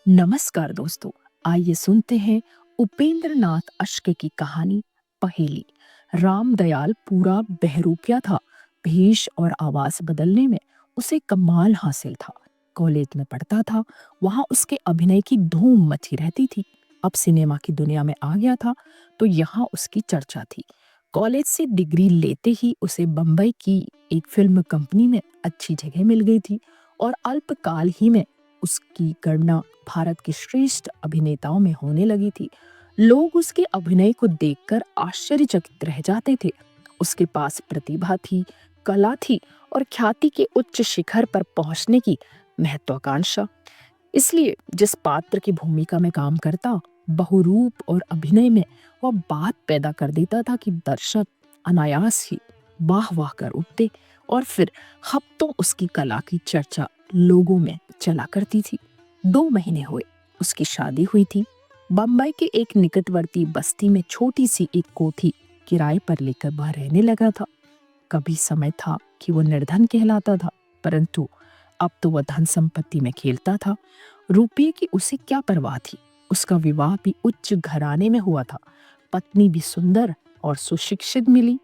नमस्कार दोस्तों। आइए सुनते हैं उपेंद्र नाथ अश्क की कहानी पहेली। रामदयाल पूरा बहरूपिया था। भेष और आवाज बदलने में उसे कमाल हासिल था। कॉलेज में पढ़ता था, वहां उसके अभिनय की धूम मची रहती थी। अब सिनेमा की दुनिया में आ गया था तो यहाँ उसकी चर्चा थी। कॉलेज से डिग्री लेते ही उसे बम्बई की एक फिल्म कंपनी में अच्छी जगह मिल गई थी और अल्पकाल ही में उसकी गणना भारत के श्रेष्ठ अभिनेताओं में होने लगी थी। लोग उसके अभिनय को देखकर आश्चर्यचकित रह जाते थे। उसके पास प्रतिभा थी, कला थी और ख्याति के उच्च शिखर पर पहुंचने की महत्वाकांक्षा। इसलिए जिस पात्र की भूमिका में काम करता, बहुरूप और अभिनय में वह बात पैदा कर देता था कि दर्शक अनायास ही वाह वाह कर उठते और फिर हफ्तों उसकी कला की चर्चा लोगों में चला करती थी। 2 महीने हुए, उसकी शादी हुई थी। बम्बई के एक निकटवर्ती बस्ती में छोटी सी एक कोठी किराए पर लेकर वह रहने लगा था। कभी समय था कि वो निर्धन कहलाता था, परंतु अब तो वह धन संपत्ति में खेलता था। रुपये की उसे क्या परवाह थी। उसका विवाह भी उच्च घराने में हुआ था। पत्नी भी सुंदर और सुशिक्षित मिली।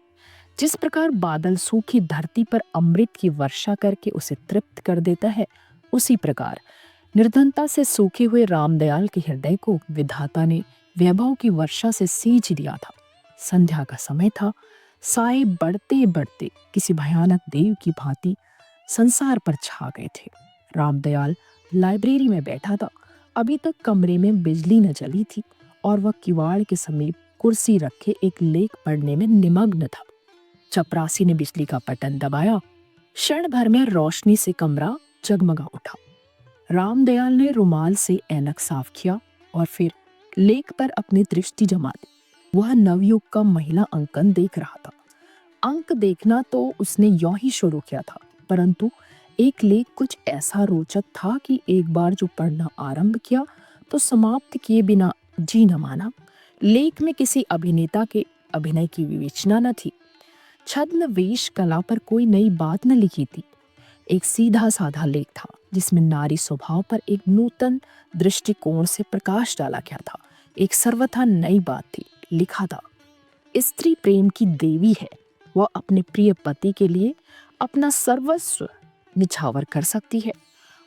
जिस प्रकार बादल सूखी धरती पर अमृत की वर्षा करके उसे तृप्त कर देता है, उसी प्रकार निर्धनता से सूखे हुए रामदयाल के हृदय को विधाता ने वैभव की वर्षा से सींच दिया था। संध्या का समय था। साए बढ़ते बढ़ते किसी भयानक देव की भांति संसार पर छा गए थे। रामदयाल लाइब्रेरी में बैठा था। अभी तक कमरे में बिजली न जली थी और वह किवाड़ के समीप कुर्सी रखे एक लेख पढ़ने में निमग्न था। चपरासी ने बिजली का बटन दबाया। क्षण भर में रोशनी से कमरा जगमगा उठा। रामदयाल ने रुमाल से ऐनक साफ किया और फिर लेख पर अपनी दृष्टि जमा दी। वह नवयुग का महिला अंकन देख रहा था। अंक देखना तो उसने यों ही शुरू किया था, परंतु एक लेख कुछ ऐसा रोचक था कि एक बार जो पढ़ना आरंभ किया तो समाप्त किए बिना जी न माना। लेख में किसी अभिनेता के अभिनय की विवेचना न थी। छद्म वेश कला पर कोई नई बात न लिखी थी। एक सीधा साधा लेख था जिसमें नारी स्वभाव पर एक नूतन दृष्टिकोण से प्रकाश डाला गया था। एक सर्वथा नई बात थी। लिखा था, स्त्री प्रेम की देवी है। वह अपने प्रिय पति के लिए अपना सर्वस्व निछावर कर सकती है।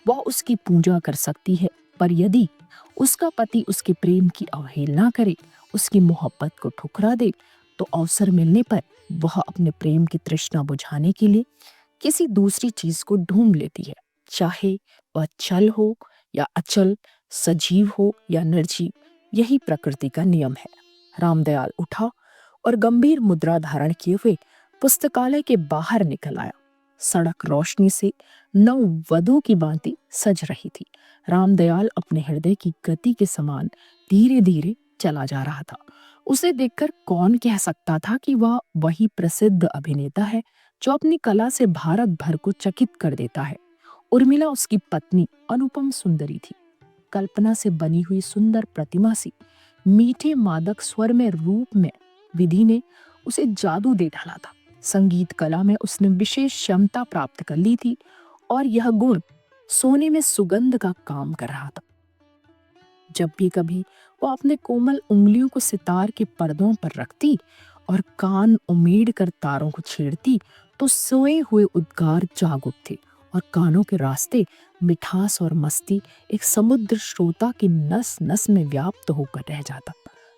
वह उसकी पूजा कर सकती है, पर यदि उसका पति उसके प्रेम की अवहेलना करे, उसकी मोहब्बत को ठुकरा दे, तो अवसर मिलने पर वह अपने प्रेम की तृष्णा बुझाने के लिए किसी दूसरी चीज को ढूंढ लेती है, चाहे वह चल हो या अचल, सजीव हो या निर्जीव। यही प्रकृति का नियम है। रामदयाल उठा और गंभीर मुद्रा धारण किए हुए पुस्तकालय के बाहर निकल आया। सड़क रोशनी से नववधू की भांति सज रही थी। रामदयाल अपने हृदय की गति के समान धीरे धीरे चला जा रहा था। उसे देखकर कौन कह सकता था कि वह वही प्रसिद्ध अभिनेता है जो अपनी कला से भारत भर को चकित कर देता है। उर्मिला उसकी पत्नी अनुपम सुंदरी थी। कल्पना से बनी हुई सुंदर प्रतिमा सी, मीठे मादक स्वर में रूप में विधि ने उसे जादू दे डाला था। संगीत कला में उसने विशेष क्षमता प्राप्त कर ली थी और यह गुण सोने में सुगंध का काम कर रहा था। जब भी कभी वो अपने कोमल उंगलियों को सितार के पर्दों पर रखती और कान उमेड़ कर तारों को छेड़ती, तो सोए हुए उद्गार जाग उठते और कानों के रास्ते मिठास और मस्ती एक समुद्र श्रोता की नस नस में व्याप्त होकर रह जाता।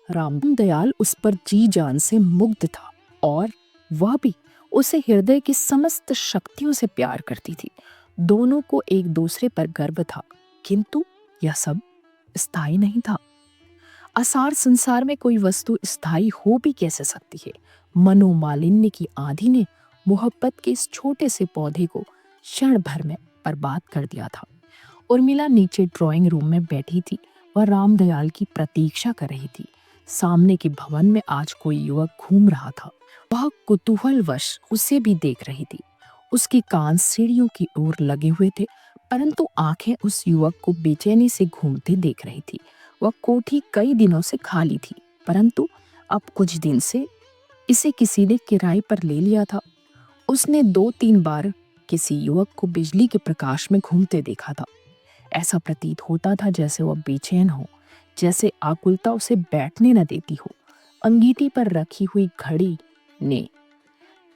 रामदयाल उस पर जी जान से मुग्ध था और वह भी उसे हृदय की समस्त शक्तियों से प्यार करती थी। दोनों को एक दूसरे पर गर्व था, किंतु यह सब स्थायी नहीं था। असार संसार में कोई वस्तु स्थायी हो भी कैसे सकती है। मनोमालिन्य की आंधी ने मोहब्बत के इस छोटे से पौधे को क्षण भर में बर्बाद कर दिया था। उर्मिला नीचे ड्राइंग रूम में बैठी थी। वह रामदयाल की प्रतीक्षा कर रही थी। सामने के भवन में आज कोई युवक घूम रहा था। वह कुतूहलवश उसे भी देख रही थी। उसके कान सीढ़ियों की ओर लगे हुए थे, परंतु आंखें उस युवक को बेचैनी से घूमते देख रही थी। वह कोठी कई दिनों से खाली थी, परंतु अब कुछ दिन से इसे किसी ने किराए पर ले लिया था। उसने 2-3 बार किसी युवक को बिजली के प्रकाश में घूमते देखा था। ऐसा प्रतीत होता था जैसे वह बेचैन हो, जैसे आकुलता उसे बैठने न देती हो। अंगीठी पर रखी हुई घड़ी ने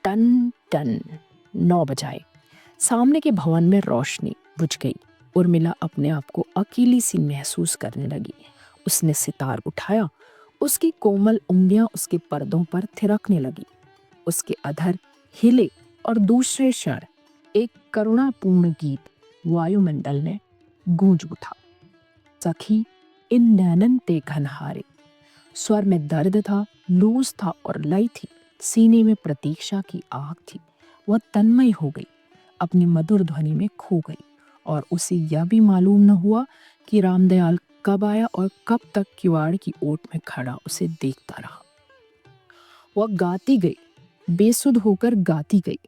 टन टन 9 बजाए। सामने के भवन में रोशनी बुझ गई। उर्मिला अपने आप को अकेली सी महसूस करने लगी। उसने सितार उठाया, उसकी कोमल उंगलियां उसके पर्दों पर थिरकने लगी। उसके अधर हिले और दूसरे क्षण एक करुणापूर्ण गीत वायुमंडल में गूंज उठा। सखी इन नैनन ते घनहारे। स्वर में दर्द था, लूज था और लय थी। सीने में प्रतीक्षा की आग थी। वह तन्मय हो गई, अपनी मधुर ध्वनि में खो गई और उसे यह भी मालूम न हुआ कि रामदयाल कब आया और कब तक किवाड़ की ओट में खड़ा उसे देखता रहा। वह गाती गई, बेसुध होकर गाती गई।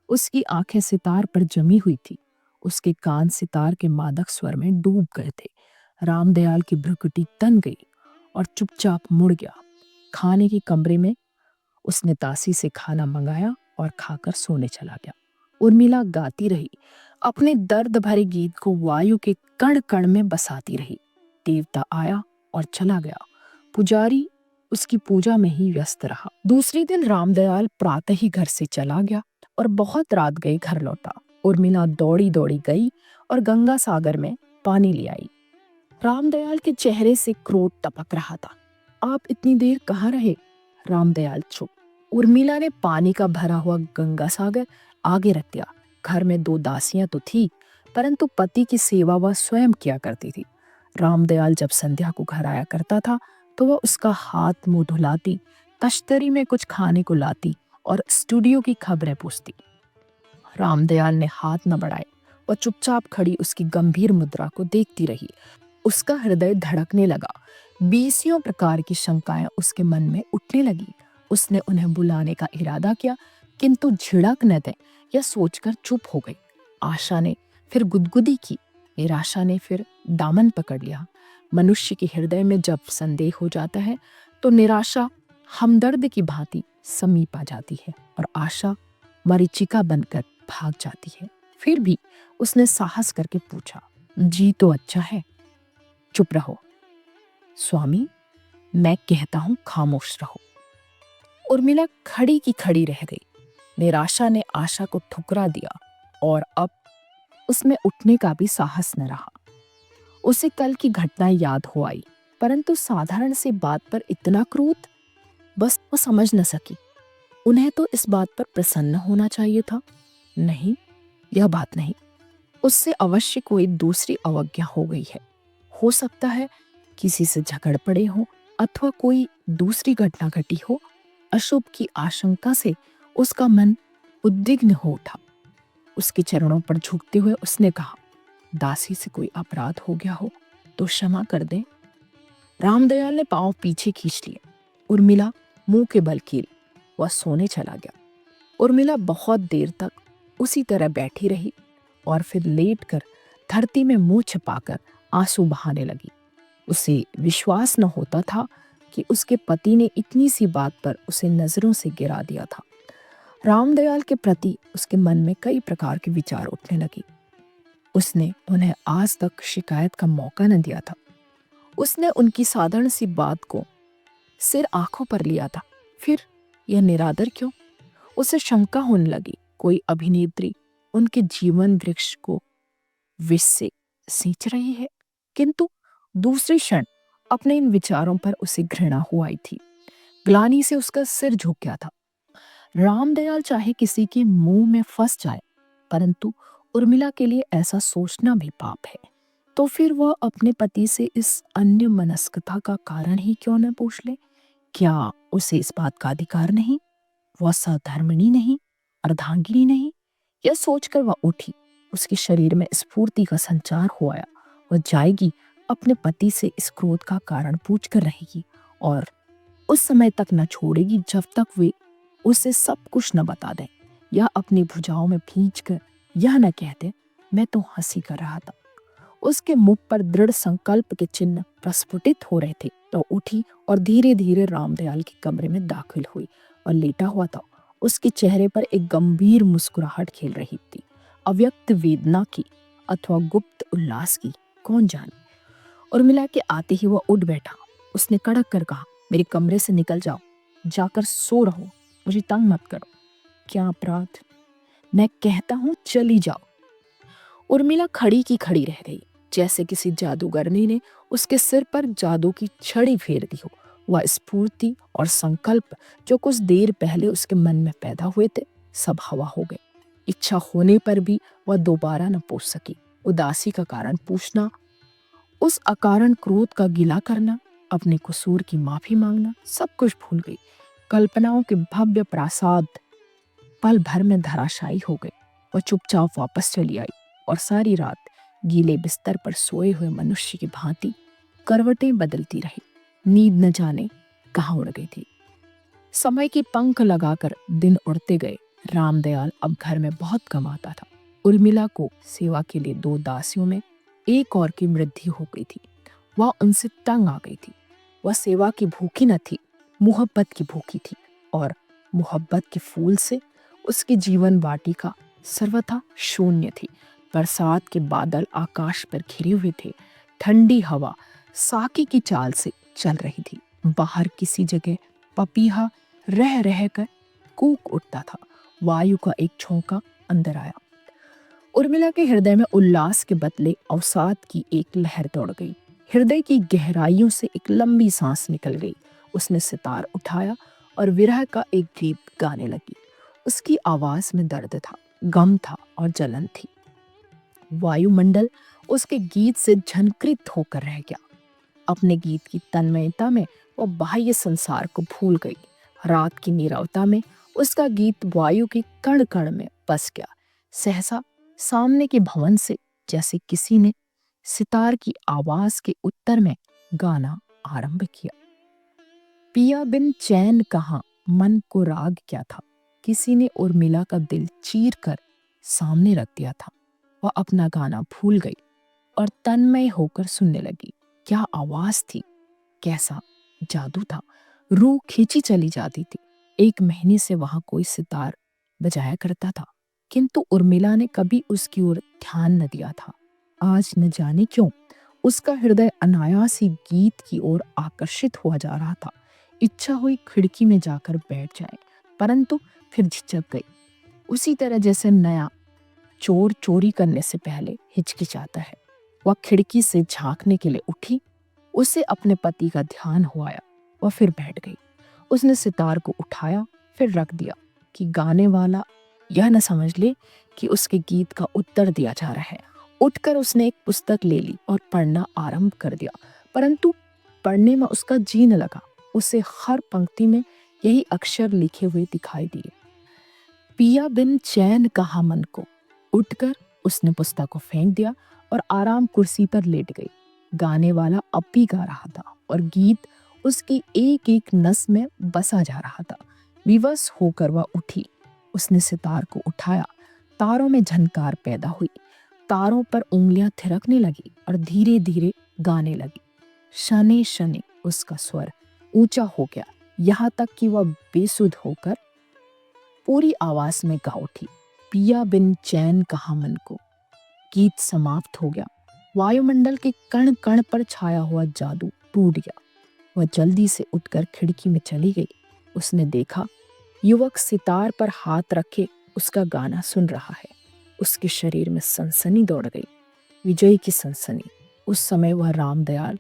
उसकी आंखें सितार पर जमी हुई थी, उसके कान सितार के मादक स्वर में डूब गए थे। रामदयाल की भ्रुकुटी तन गई और चुपचाप मुड़ गया। खाने के कमरे में उसने दासी से खाना मंगाया और खाकर सोने चला गया। उर्मिला गाती रही, अपने दर्द भरे गीत को वायु के कण कण में बसाती रही। देवता आया और चला गया। पुजारी उसकी पूजा में ही व्यस्त रहा। दूसरे दिन रामदयाल प्रातः ही घर से चला गया और बहुत रात गए घर लौटा। उर्मिला दौड़ी दौड़ी गई और गंगा सागर में पानी ले आई। रामदयाल के चेहरे से क्रोध टपक रहा था। आप इतनी देर कहाँ रहे? रामदयाल चुप। उर्मिला ने पानी का भरा हुआ गंगा सागर आगे रख दिया। घर में 2 दासियां तो थी, परंतु पति की सेवा वह स्वयं किया करती थी। रामदयाल जब संध्या को घर आया करता था तो वह उसका हाथ मुंह धुलाती, तश्तरी में कुछ खाने को लाती और स्टूडियो की खबरें पूछती। रामदयाल ने हाथ न बढ़ाए। वह चुपचाप खड़ी उसकी गंभीर मुद्रा को देखती रही। उसका हृदय धड़कने लगा। 20 प्रकार की शंकाएं उसके मन में उठने लगी। उसने उन्हें बुलाने का इरादा किया, किंतु झिड़क न दे यह सोचकर चुप हो गई। आशा ने फिर गुदगुदी की, निराशा ने फिर दामन पकड़ लिया। मनुष्य के हृदय में जब संदेह हो जाता है तो निराशा हमदर्द की भांति समीप आ जाती है और आशा मरीचिका बनकर भाग जाती है। फिर भी उसने साहस करके पूछा, जी तो अच्छा है, चुप रहो। स्वामी, मैं कहता हूं खामोश रहो। उर्मिला खड़ी की खड़ी रह गई। निराशा ने आशा को ठुकरा दिया और अब उसमें उठने का भी साहस न रहा। उसे कल की घटनाएं याद हो आई, परंतु साधारण सी बात पर इतना क्रोध, बस वो समझ न सकी। उन्हें तो इस बात पर प्रसन्न होना चाहिए था। नहीं, यह बात नहीं। उससे अवश्य कोई दूसरी अवज्ञा हो गई है। हो सकता है किसी से झगड़ पड़े हो अथवा कोई दूसरी घटना घटी हो। अशुभ की आशंका से उसका मन उद्विग्न हो उठा। उसके चरणों पर झुकते हुए उसने कहा, दासी से कोई अपराध हो गया हो तो क्षमा कर दे। रामदयाल ने पांव पीछे खींच लिए। उर्मिला मुंह के बल कील। वह सोने चला गया। उर्मिला बहुत देर तक उसी तरह बैठी रही और फिर लेटकर धरती में मुंह छिपाकर आंसू बहाने लगी। उसे विश्वास न होता था कि उसके पति ने इतनी सी बात पर उसे नजरों से गिरा दिया था। रामदयाल के प्रति उसके मन में कई प्रकार के विचार उठने लगे। उसने उन्हें आज तक शिकायत का मौका न दिया था। उसने उनकी साधारण सी बात को सिर आंखों पर लिया था। फिर यह निरादर क्यों? उसे शंका होने लगी, कोई अभिनेत्री उनके जीवन वृक्ष को विष से सींच रही है। किंतु दूसरे क्षण अपने इन विचारों पर उसे घृणा हो आई थी। ग्लानि से उसका सिर झुक गया था। रामदयाल चाहे किसी के मुंह में फंस जाए, परंतु उर्मिला के लिए ऐसा सोचना भी पाप है। तो फिर वह अपने पति से इस अन्य मनस्कता का कारण ही क्यों न पूछ ले? क्या उसे इस बात का अधिकार नहीं? वह सधर्मिणी नहीं, अर्धांगिनी नहीं? यह सोचकर वह उठी। उसके शरीर में स्फूर्ति का संचार हो आया। वह जाएगी, अपने पति से इस क्रोध का कारण पूछ कर रहेगी और उस समय तक न छोड़ेगी जब तक वे उसे सब कुछ न बता दें या अपनी भुजाओं में भींचकर यह न कह दे, मैं तो हंसी कर रहा था। उसके मुख पर दृढ़ संकल्प के चिन्ह प्रस्फुटित हो रहे थे। तो उठी और धीरे धीरे रामदयाल के कमरे में दाखिल हुई और लेटा हुआ था। उसके चेहरे पर एक गंभीर मुस्कुराहट खेल रही थी। अव्यक्त वेदना की अथवा गुप्त उल्लास की कौन जाने। उर्मिला के आते ही वह उठ बैठा। उसने कड़क कर कहा, मेरे कमरे से निकल जाओ, जाकर सो रहो, मुझे तंग मत करो। क्या अपराध? मैं कहता हूँ चली जाओ। उर्मिला खड़ी की खड़ी रह गई, जैसे किसी जादूगरनी ने उसके सिर पर जादू की छड़ी फेर दी हो। वह स्फूर्ति और संकल्प जो कुछ देर पहले उसके मन में पैदा हुए थे, सब हवा हो गए। इच्छा होने पर भी वह दोबारा न पूछ सकी। उदासी का कारण पूछना, उस अकारण क्रोध का गिला करना, अपने कसूर की माफी मांगना, सब कुछ भूल गई। कल्पनाओं के भव्य प्रासाद पल भर में धराशायी हो गए। वह चुपचाप वापस चली आई और सारी रात गीले बिस्तर पर सोए हुए मनुष्य की भांति करवटें बदलती रही। नींद न जाने कहाँ उड़ गई थी। समय के पंख लगाकर दिन उड़ते गए। रामदयाल अब घर में बहुत कम आता था। उर्मिला को सेवा के लिए 2 दासियों में एक और की मृत्यु हो गई थी। वह उनसे तंग आ गई थी। वह सेवा की भूखी न थी, मोहब्बत की भूखी थी, और मोहब्बत के फूल से उसकी जीवन वाटिका सर्वथा शून्य थी। बरसात के बादल आकाश पर घिरे हुए थे। ठंडी हवा साकी की चाल से चल रही थी। बाहर किसी जगह पपीहा रह रह कर कूक उठता था। वायु का एक झोंका अंदर आया। उर्मिला के हृदय में उल्लास के बदले अवसाद की एक लहर दौड़ गई। हृदय की गहराइयों से एक लंबी सांस निकल गई। उसने सितार उठाया और विरह का एक गीत गाने लगी। उसकी आवाज में दर्द था, गम था और जलन थी। वायुमंडल उसके गीत से झंकृत होकर रह गया। अपने गीत की तन्मयता में वह बाह्य संसार को भूल गई। रात की नीरवता में उसका गीत वायु के कण कण में बस गया। सहसा सामने के भवन से जैसे किसी ने सितार की आवाज के उत्तर में गाना आरंभ किया। पिया बिन चैन कहाँ, मन को राग क्या था। किसी ने उर्मिला का दिल चीर कर सामने रख दिया था। वह अपना गाना भूल गई और तन्मय होकर सुनने लगी। क्या आवाज थी, कैसा जादू था। रूह खींची चली जाती थी। 1 महीने से वहां कोई सितार बजाया करता था, किंतु उर्मिला ने कभी उसकी ओर ध्यान न दिया था। आज न जाने क्यों उसका हृदय अनायास ही गीत की ओर आकर्षित हुआ जा रहा था। इच्छा हुई खिड़की में जाकर बैठ जाए, परंतु फिर झिझक गई। उसी तरह जैसे नया चोर चोरी करने से पहले हिचकिचाता है। वह खिड़की से झांकने के लिए उठी। उसे अपने पति का ध्यान हुआया। वह फिर बैठ गई। उसने सितार को उठाया, फिर रख दिया कि गाने वाला यह न समझ ले कि उसके गीत का उत्तर दिया जा रहा है। उठकर उसने एक पुस्तक ले ली और पढ़ना आरंभ कर दिया, परंतु पढ़ने में उसका जी न लगा। उसे हर पंक्ति में यही अक्षर लिखे हुए दिखाई दिए, पिया बिन चैन कहा मन को। उठकर उसने पुस्तक को फेंक दिया और आराम कुर्सी पर लेट गई। गाने वाला अब भी गा रहा था और गीत उसकी एक एक नस में बसा जा रहा था। विवश होकर वह उठी। उसने सितार को उठाया। तारों में झनकार पैदा हुई। तारों पर उंगलियां थिरकने लगी और धीरे धीरे गाने लगी। शने शने उसका स्वर ऊंचा हो गया, यहाँ तक कि वह बेसुध होकर पूरी आवाज में गा उठी, पिया बिन चैन कहा मन को। गीत समाप्त हो गया। वायुमंडल के कण कण पर छाया हुआ जादू टूट गया। वह जल्दी से उठकर खिड़की में चली गई। उसने देखा युवक सितार पर हाथ रखे उसका गाना सुन रहा है। उसके शरीर में सनसनी दौड़ गई, विजय की सनसनी। उस समय वह रामदयाल,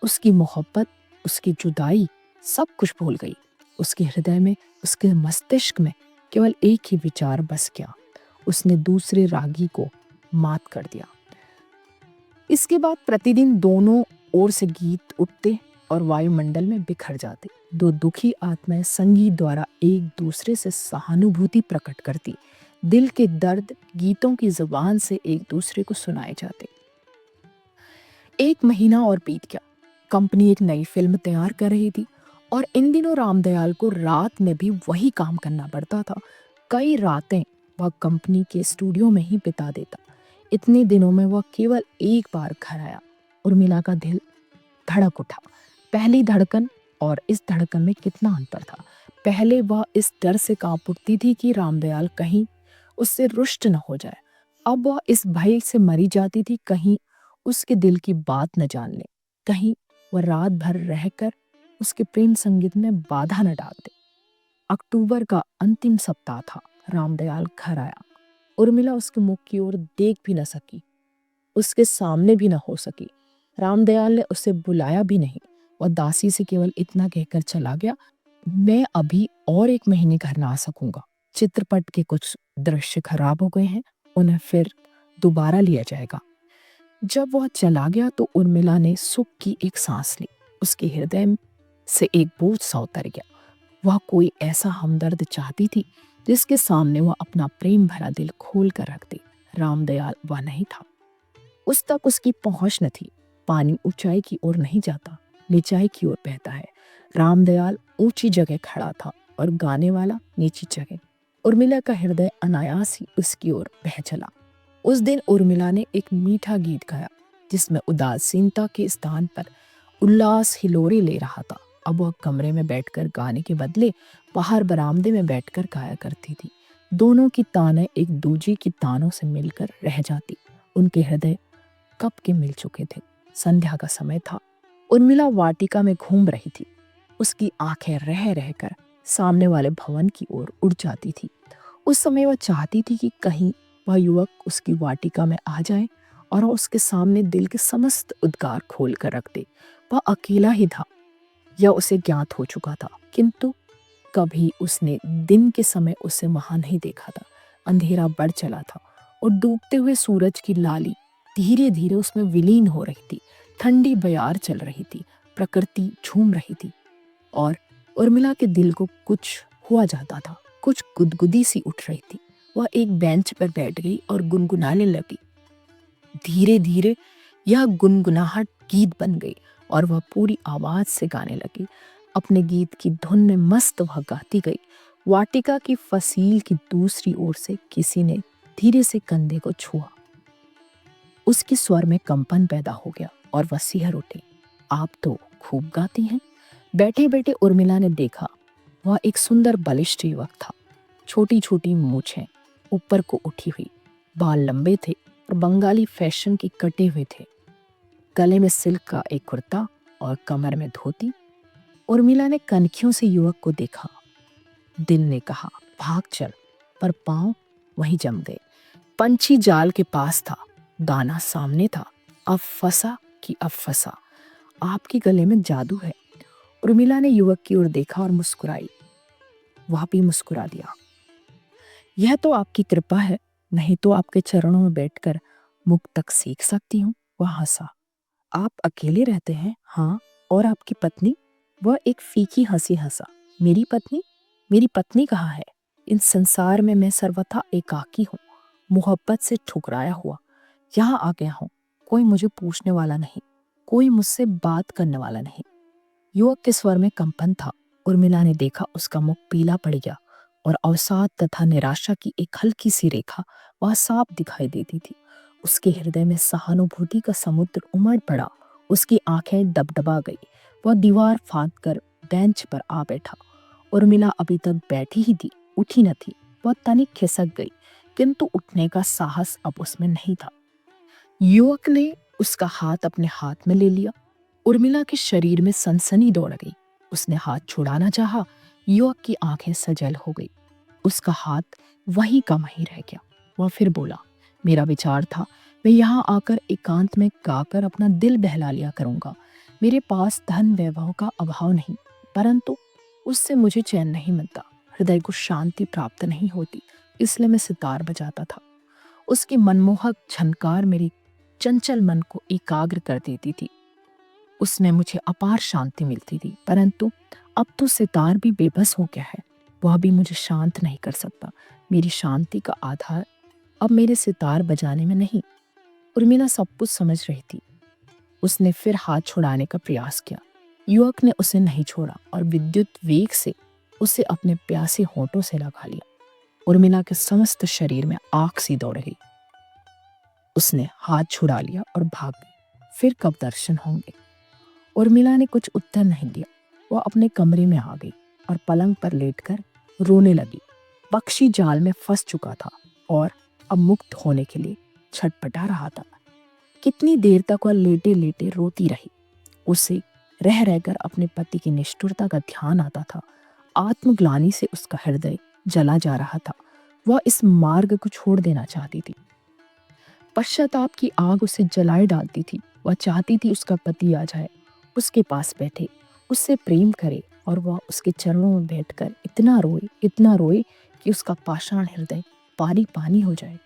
उसकी मोहब्बत, उसकी जुदाई, सब कुछ भूल गई। उसके हृदय में, उसके मस्तिष्क में केवल एक ही विचार बस गया। उसने दूसरे रागी को मात कर दिया। इसके बाद प्रतिदिन दोनों ओर से गीत उठते और वायुमंडल में बिखर जाते। 2 दुखी आत्माएं संगीत द्वारा एक दूसरे से सहानुभूति प्रकट करती। दिल के दर्द गीतों की जुबान से एक दूसरे को सुनाए जाते। 1 महीना और बीत गया। कंपनी एक नई फिल्म तैयार कर रही थी और इन दिनों रामदयाल को रात में भी वही काम करना पड़ता था। कई रातें वह कंपनी के स्टूडियो में ही बिता देता। इतने दिनों में वह केवल एक बार घर आया। उर्मिला का दिल धड़क उठा। पहली धड़कन और इस धड़कन में कितना अंतर था। पहले वह इस डर से कांप उठती थी कि रामदयाल कहीं उससे रुष्ट न हो जाए। अब वह इस भय से मरी जाती थी कहीं उसके दिल की बात न जान ले, कहीं वह रात भर रहकर उसके प्रेम संगीत में बाधा न डाल दे। अक्टूबर का अंतिम सप्ताह था। रामदयाल घर आया। उर्मिला उसके मुख की ओर देख भी न सकी, उसके सामने भी न हो सकी। रामदयाल ने उसे बुलाया भी नहीं। वह दासी से केवल इतना कहकर चला गया, मैं अभी और 1 महीने घर ना आ सकूंगा। चित्रपट के कुछ दृश्य खराब हो गए हैं, उन्हें फिर दोबारा लिया जाएगा। जब वह चला गया तो उर्मिला ने सुख की एक सांस ली। उसके हृदय से एक बोझ सा उतर गया। वह कोई ऐसा हमदर्द चाहती थी जिसके सामने वह अपना प्रेम भरा दिल खोल कर रख दे। रामदयाल वह नहीं था। उस तक उसकी पहुंच न थी। पानी ऊंचाई की ओर नहीं जाता, निचाई की ओर बहता है। रामदयाल ऊंची जगह खड़ा था और गाने वाला नीची जगह। उर्मिला का हृदय अनायास ही उसकी ओर बह चला। उस दिन उर्मिला ने एक मीठा गीत गाया जिसमें उदासीनता के स्थान पर उल्लास हिलोरे ले रहा था। अब वह कमरे में बैठकर गाने के बदले बाहर बरामदे में बैठकर गाया करती थी। दोनों की तानें एक दूजे की तानों से मिलकर रह जाती। उनके हृदय कब के मिल चुके थे। संध्या का समय था। उर्मिला वाटिका में घूम रही थी। उसकी आंखें रह रहकर सामने वाले भवन की ओर उड़ जाती थी। उस समय वह चाहती थी कि कहीं वह युवक उसकी वाटिका में आ जाए और उसके सामने दिल के समस्त उद्गार खोल कर रख दे। वह अकेला ही था, यह उसे ज्ञात हो चुका था, किंतु कभी उसने दिन के समय उसे वहां नहीं देखा था। अंधेरा बढ़ चला था और डूबते हुए सूरज की लाली धीरे धीरे उसमें विलीन हो रही थी। ठंडी बयार चल रही थी, प्रकृति झूम रही थी और उर्मिला के दिल को कुछ हुआ जाता था। कुछ गुदगुदी सी उठ रही थी। वह एक बेंच पर बैठ गई और गुनगुनाने लगी। धीरे धीरे यह गुनगुनाहट गीत बन गई और वह पूरी आवाज से गाने लगी। अपने गीत की धुन में मस्त वह गाती गई। वाटिका की फसील की दूसरी ओर से किसी ने धीरे से कंधे को छुआ। उसके स्वर में कंपन पैदा हो गया और वह सिहर उठी। आप तो खूब गाती हैं। बैठे बैठे उर्मिला ने देखा, वह एक सुंदर बलिष्ठ युवक था। छोटी छोटी मूछें ऊपर को उठी हुई, बाल लंबे थे और बंगाली फैशन के कटे हुए थे। गले में सिल्क का एक कुर्ता और कमर में धोती। उर्मिला ने कनखियों से युवक को देखा। दिल ने कहा भाग चल, पर पांव वहीं जम गए। पंछी जाल के पास था, दाना सामने था। अब फंसा कि अब फंसा। आपके गले में जादू है। उर्मिला ने युवक की ओर देखा और मुस्कुराई। वह भी मुस्कुरा दिया। यह तो आपकी कृपा है, नहीं तो आपके चरणों में बैठकर मुख तक सीख सकती हूँ। वह हंसा। आप अकेले रहते हैं? हाँ। और आपकी पत्नी? वह एक फीकी हंसी हंसा। मेरी पत्नी? मेरी पत्नी कहाँ है? इन संसार में मैं सर्वथा एकाकी हूँ, मोहब्बत से ठुकराया हुआ। यहाँ आ गया हूँ। कोई मुझे पूछने वाला नहीं, कोई मुझसे बात करने वाला नहीं। युवक के स्वर में कंपन था। उर्मिला ने देखा उसका मुख पीला पड़ गया और अवसाद तथा निराशा की एक हल्की सी रेखा वह साफ दिखाई देती थी। उसके हृदय में सहानुभूति का समुद्र उमड़ पड़ा। उसकी आंखें दबदबा गई। वह दीवार फांद कर बेंच पर आ बैठा। उर्मिला अभी तक बैठी ही थी, उठी न थी। वह तनिक खिसक गई, किंतु उठने का साहस अब उसमें नहीं था। युवक ने उसका हाथ अपने हाथ में ले लिया। उर्मिला के शरीर में सनसनी दौड़ गई। उसने हाथ छुड़ाना चाहा, युवक की आंखें सजल हो गई। उसका हाथ वहीं का वहीं रह गया। वह फिर बोला, मेरा विचार था मैं यहाँ आकर एकांत में गाकर अपना दिल बहला लिया करूंगा। मेरे पास धन वैभव का अभाव नहीं, परंतु उससे मुझे चैन नहीं मिलता, हृदय को शांति प्राप्त नहीं होती, इसलिए मैं सितार बजाता था। उसकी मनमोहक झनकार मेरी चंचल मन को एकाग्र कर देती थी। उसमें मुझे अपार शांति मिलती थी, परंतु अब तो सितार भी बेबस हो गया है, वह भी मुझे शांत नहीं कर सकता। मेरी शांति का आधार अब मेरे सितार बजाने में नहीं। उर्मिला सब कुछ समझ रही थी। उसने फिर हाथ छुड़ाने का प्रयास किया। युवक ने उसे नहीं छोड़ा और विद्युत वेग से उसे अपने प्यासे होठों से लगा लिया। उर्मिला के समस्त शरीर में आग सी दौड़ गई। उसने हाथ छुड़ा लिया और भाग गई। फिर कब दर्शन होंगे? उर्मिला ने कुछ उत्तर नहीं दिया। वह अपने कमरे में आ गई और पलंग पर लेटकर रोने लगी। पक्षी जाल में फंस चुका था और अब मुक्त होने के लिए छटपटा रहा था। कितनी देर तक वह लेटे लेटे रोती रही। उसे रह रहकर अपने पति की निष्ठुरता का ध्यान आता था। आत्मग्लानि से उसका हृदय जला जा रहा था। वह इस मार्ग को छोड़ देना चाहती थी। पश्चाताप की आग उसे जलाए डालती थी। वह चाहती थी उसका पति आ जाए, उसके पास बैठे, उससे प्रेम करे और वह उसके चरणों में बैठकर इतना रोए कि उसका पाषाण हृदय पानी पानी हो जाए।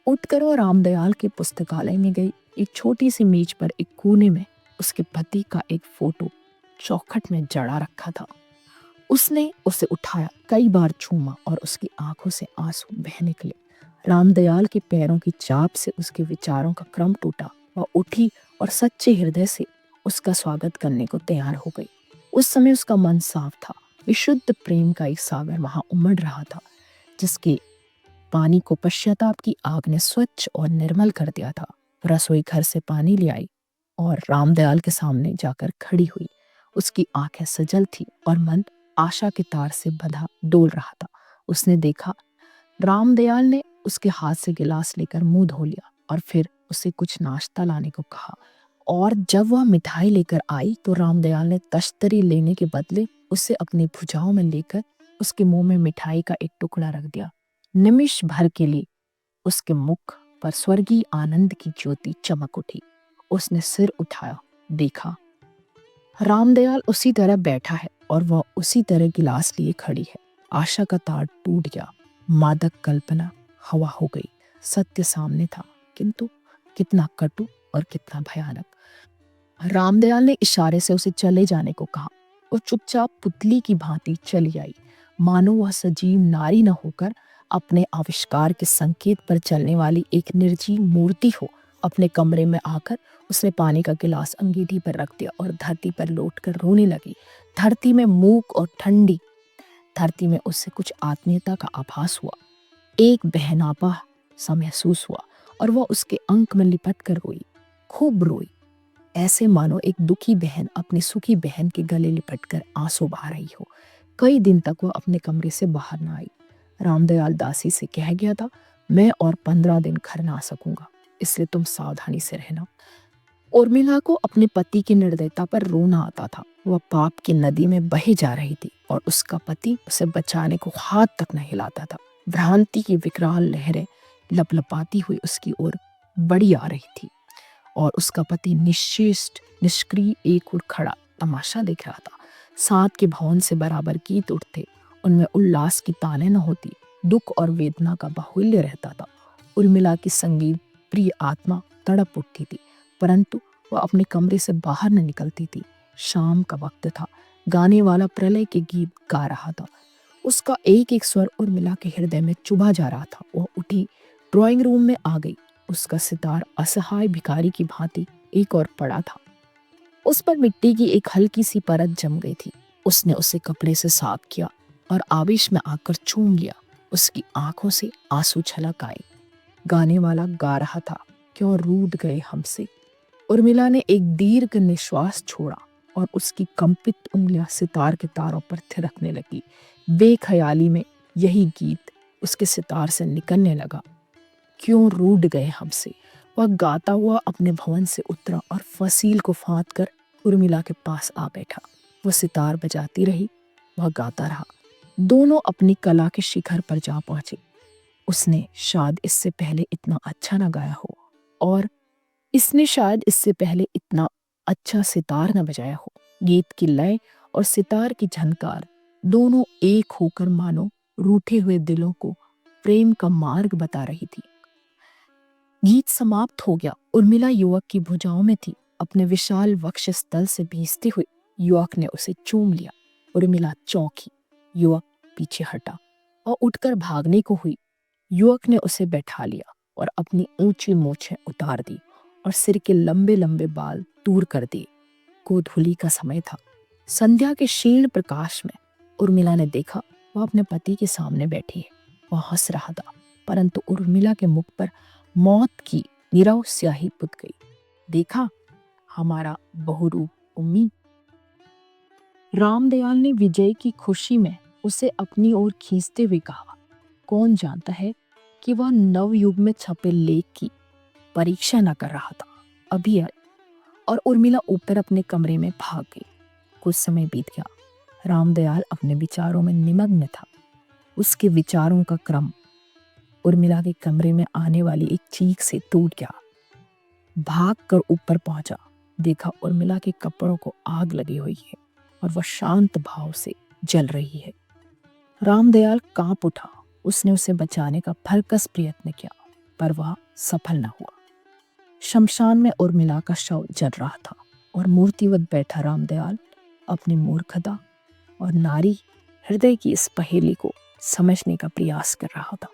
उठकर वह रामदयाल के पुस्तकालय में गई। एक छोटी सी मेज पर एक कोने में उसके पति का एक फोटो चौखट में जड़ा रखा था। उसने उसे उठाया, कई बार चूमा और उसकी आंखों से आंसू बह निकले। रामदयाल के पैरों की चाप से उसके विचारों का क्रम टूटा। वह उठी और सच्चे हृदय से उसका स्वागत करने को तैयार हो गई। उस समय उसका मन साफ था। विशुद्ध प्रेम का एक सागर वहां उमड़ रहा था, जिसके पानी को पश्चाताप की आग ने स्वच्छ और निर्मल कर दिया था। रसोई घर से पानी ले आई और रामदयाल के सामने जाकर खड़ी हुई। उसकी आंखें सजल थी और मन आशा के तार से बंधा डोल रहा था। उसने देखा, रामदयाल ने उसके हाथ से गिलास लेकर मुंह धो लिया और फिर उसे कुछ नाश्ता लाने को कहा। और जब वह मिठाई लेकर आई तो रामदयाल ने तश्तरी लेने के बदले उसे अपनी भुजाओं में लेकर उसके मुंह में मिठाई का एक टुकड़ा रख दिया। निमिष भर के लिए उसके मुख पर स्वर्गीय आनंद की ज्योति चमक उठी। उसने सिर उठाया, देखा रामदयाल उसी तरह बैठा है और वह उसी तरह गिलास लिए खड़ी है। आशा का तार टूट गया। मादक कल्पना हवा हो गई। सत्य सामने था, किंतु कितना कटु और कितना भयानक। रामदयाल ने इशारे से उसे चले जाने को कहा। वो चुपचाप पुतली की भांति चली आई, मानो वह सजीव नारी न होकर अपने आविष्कार के संकेत पर चलने वाली एक निर्जीव मूर्ति हो। अपने कमरे में आकर उसने पानी का गिलास अंगीठी पर रख दिया और धरती पर लौटकर रोने लगी। धरती में मूक और ठंडी धरती में उससे कुछ आत्मीयता का आभास हुआ। एक बहनापा सा महसूस हुआ और वह उसके अंक में लिपट कर रोई, खूब रोई, ऐसे मानो एक दुखी बहन अपनी सुखी बहन के गले लिपटकर आंसू बहा रही हो। कई दिन तक वह अपने कमरे से बाहर न आई। रामदयाल दासी से कह गया था, मैं और 15 दिन घर ना आ सकूंगा, इसलिए तुम सावधानी से रहना। उर्मिला को अपने पति की निर्दयता पर रोना आता था। वह पाप की नदी में बहे जा रही थी और उसका पति उसे बचाने को हाथ तक न हिलाता था। भ्रांति की विकराल लहरें लपलपाती हुई उसकी ओर बढ़ी आ रही थी और उसका पति निश्चेष्ट निष्क्रिय एक ओर खड़ा तमाशा देख रहा था। सात के भवन से बराबर गीत उठते, उनमें उल्लास की ताने न होती, दुख और वेदना का बाहुल्य रहता था। उर्मिला की संगीत प्रिय आत्मा तड़प उठती थी, परंतु वह अपने कमरे से बाहर न निकलती थी। शाम का वक्त था। गाने वाला प्रलय के गीत गा रहा था। उसका एक एक स्वर उर्मिला के हृदय में चुभा जा रहा था। वह उठी, ड्राइंग रूम में आ गई। उसका सितार असहाय भिखारी की भांति एक और पड़ा था। उस पर मिट्टी की एक हल्की सी परत जम गई थी। उसने उसे कपड़े से साफ किया और आवेश में आकर चूम लिया। उसकी आंखों से आंसू छलक आए। गाने वाला गा रहा था, क्यों रूठ गए हमसे। उर्मिला ने एक दीर्घ निश्वास छोड़ा और उसकी कंपित उंगलियां सितार के तारों पर थिरकने लगी। बेख्याली में यही गीत उसके सितार से निकलने लगा, क्यों रूठ गए हमसे। वह गाता हुआ अपने भवन से उतरा और फसील को फांद कर उर्मिला के पास आ बैठा। वो सितार बजाती रही, वह गाता रहा। दोनों अपनी कला के शिखर पर जा पहुंचे। उसने शायद इससे पहले इतना अच्छा न गाया हो और इसने शायद इससे पहले इतना अच्छा सितार न बजाया हो। गीत की लय और सितार की झनकार दोनों एक होकर मानो रूठे हुए दिलों को प्रेम का मार्ग बता रही थी। गीत समाप्त हो गया। उर्मिला युवक की भुजाओं में थी। अपने विशाल वक्षस्थल से भींचते हुए युवक ने उसे चूम लिया। उर्मिला चौंकी। युवक पीछे हटा और उठकर भागने को हुई। युवक ने उसे बैठा लिया और अपनी ऊंची मूछें उतार दी और सिर के लंबे लंबे बाल दूर कर दिए। गोधूली का समय था। संध्या के क्षीण प्रकाश में उर्मिला ने देखा, वह अपने पति के सामने बैठी है। वह हंस रहा था, परंतु उर्मिला के मुख पर मौत की नीरव स्याही पुत गई। देखा, हमारा बहुरूप उम्मी। रामदयाल ने विजय की खुशी में उसे अपनी ओर खींचते हुए कहा, कौन जानता है कि वह नवयुग में छपे लेख की परीक्षा न कर रहा था। अभी आई। और उर्मिला ऊपर अपने कमरे में भाग गई। कुछ समय बीत गया। रामदयाल अपने विचारों में निमग्न था। उसके विचारों का क्रम उर्मिला के कमरे में आने वाली एक चीख से टूट गया। भाग कर ऊपर पहुंचा, देखा उर्मिला के कपड़ों को आग लगी हुई है और वह शांत भाव से जल रही है। रामदयाल कांप उठा। उसने उसे बचाने का भरकस प्रयत्न किया, पर वह सफल न हुआ। शमशान में उर्मिला का शव जल रहा था और मूर्तिवत बैठा रामदयाल अपनी मूर्खता और नारी हृदय की इस पहेली को समझने का प्रयास कर रहा था।